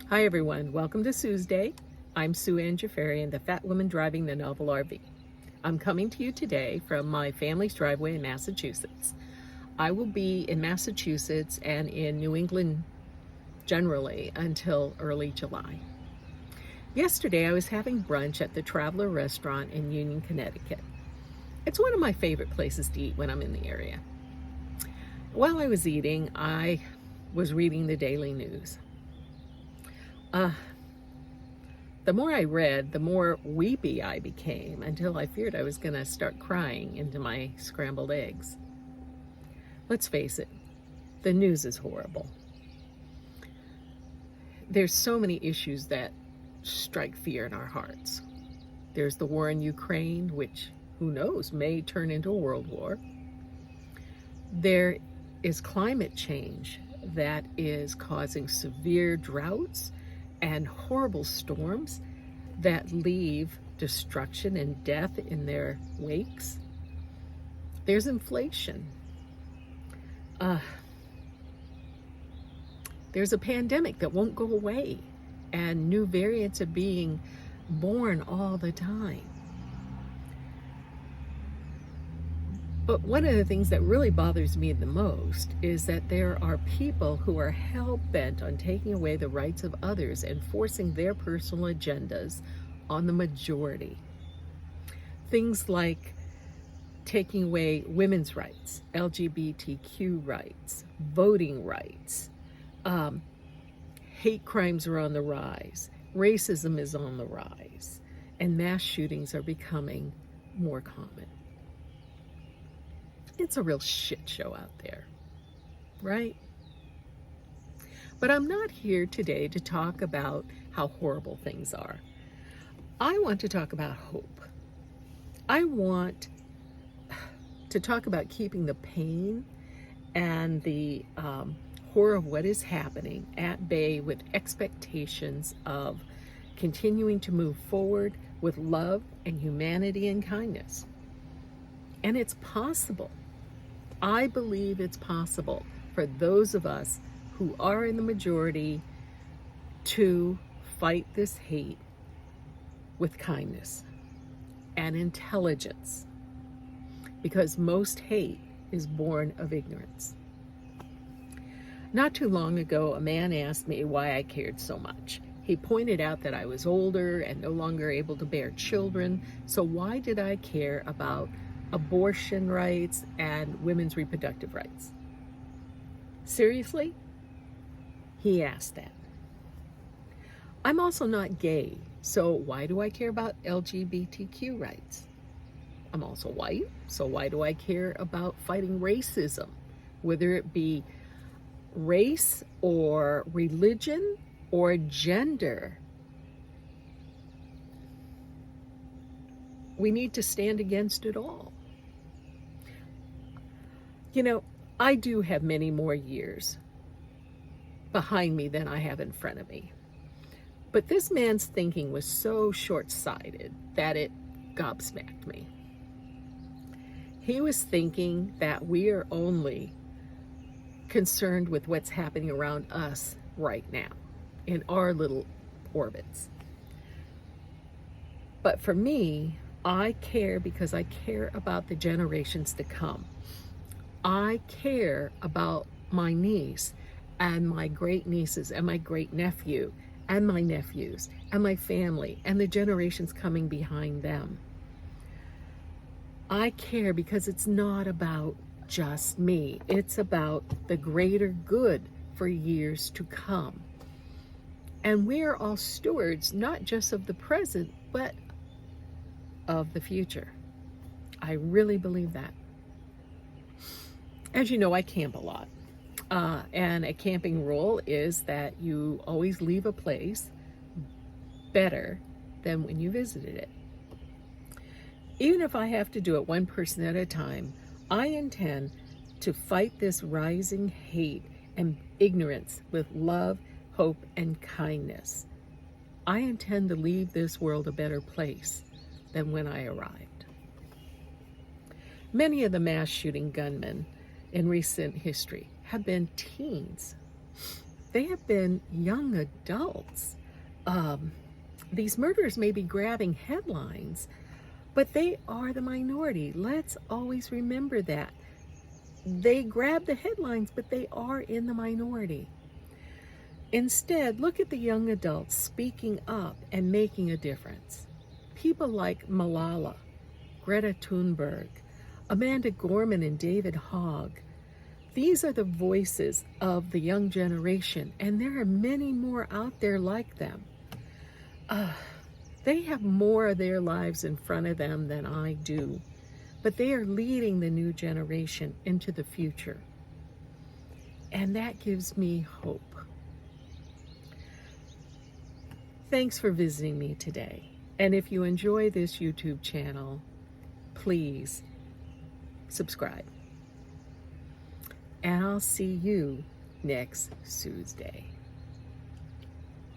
Hi everyone, welcome to Sue's Day. I'm Sue Ann Jafarian, the fat woman driving the novel RV. I'm coming to you today from my family's driveway in Massachusetts. I will be in Massachusetts and in New England generally until early July. Yesterday I was having brunch at the Traveler Restaurant in Union, Connecticut. It's one of my favorite places to eat when I'm in the area. While I was eating, I was reading the daily news. The more I read, the more weepy I became until I feared I was going to start crying into my scrambled eggs. Let's face it, the news is horrible. There's so many issues that strike fear in our hearts. There's the war in Ukraine, which, who knows, may turn into a world war. There is climate change that is causing severe droughts and horrible storms that leave destruction and death in their wakes. There's inflation. There's a pandemic that won't go away, and new variants are being born all the time. But one of the things that really bothers me the most is that there are people who are hell-bent on taking away the rights of others and forcing their personal agendas on the majority. Things like taking away women's rights, LGBTQ rights, voting rights. Hate crimes are on the rise. Racism is on the rise. And mass shootings are becoming more common. It's a real shit show out there, right? But I'm not here today to talk about how horrible things are. I want to talk about hope. I want to talk about keeping the pain and the horror of what is happening at bay with expectations of continuing to move forward with love and humanity and kindness. And it's possible. I believe it's possible for those of us who are in the majority to fight this hate with kindness and intelligence, because most hate is born of ignorance. Not too long ago, a man asked me why I cared so much. He pointed out that I was older and no longer able to bear children, so why did I care about abortion rights and women's reproductive rights? Seriously? He asked that. I'm also not gay, so why do I care about LGBTQ rights? I'm also white, so why do I care about fighting racism, whether it be race or religion or gender? We need to stand against it all. You know, I do have many more years behind me than I have in front of me. But this man's thinking was so short-sighted that it gobsmacked me. He was thinking that we are only concerned with what's happening around us right now in our little orbits. But for me, I care because I care about the generations to come. I care about my niece and my great nieces and my great nephew and my nephews and my family and the generations coming behind them. I care because it's not about just me. It's about the greater good for years to come. And we're all stewards, not just of the present, but of the future. I really believe that. As you know, I camp a lot. And a camping rule is that you always leave a place better than when you visited it. Even if I have to do it one person at a time, I intend to fight this rising hate and ignorance with love, hope, and kindness. I intend to leave this world a better place than when I arrived. Many of the mass shooting gunmen in recent history have been teens. they have been young adults. These murders may be grabbing headlines, but they are the minority. Let's always remember that. They grab the headlines, but they are in the minority. Instead, look at the young adults speaking up and making a difference. People like Malala, Greta Thunberg, Amanda Gorman, and David Hogg. These are the voices of the young generation, and there are many more out there like them. They have more of their lives in front of them than I do, but they are leading the new generation into the future. And that gives me hope. Thanks for visiting me today. And if you enjoy this YouTube channel, please subscribe. And I'll see you next Tuesday.